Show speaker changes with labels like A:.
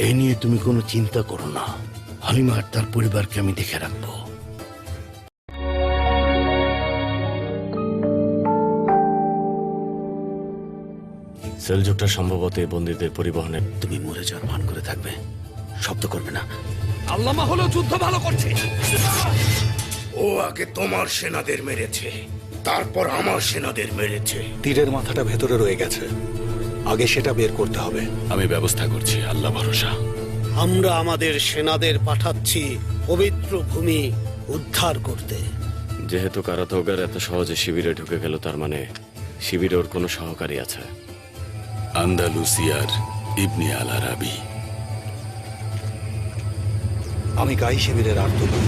A: এই নিয়ে তুমি কোনো চিন্তা করো না, হালিমা আর তার পরিবারকে আমি দেখে রাখবো।
B: সেলজুকটা সম্ভবত এই বন্দীদের পরিবহনে।
A: তুমি মরে যাওয়ার ভান করে থাকবে, শব্দ করবে না।
C: আল্লামা হলো যুদ্ধ ভালো করছে।
A: ও আগে তোমার সেনাদের মেরেছে, তারপর আমার সেনাদের মেরেছে।
D: তীরের মাথাটা ভেতরে রয়ে গেছে, আগে সেটা বের করতে হবে।
B: আমি ব্যবস্থা করছি, আল্লাহ ভরসা।
E: আমরা আমাদের সেনাদের পাঠাচ্ছি পবিত্র ভূমি উদ্ধার করতে।
B: যেহেতু কারাতোগার এত সহজে শিবিরে ঢুকে গেল, তার মানে শিবিরে ওর কোনো সহকারী আছে।
F: আন্দালুসিয়ার ইবনে আল আরাবি।
D: আমি গাই শিবিরের আর্তনাদ।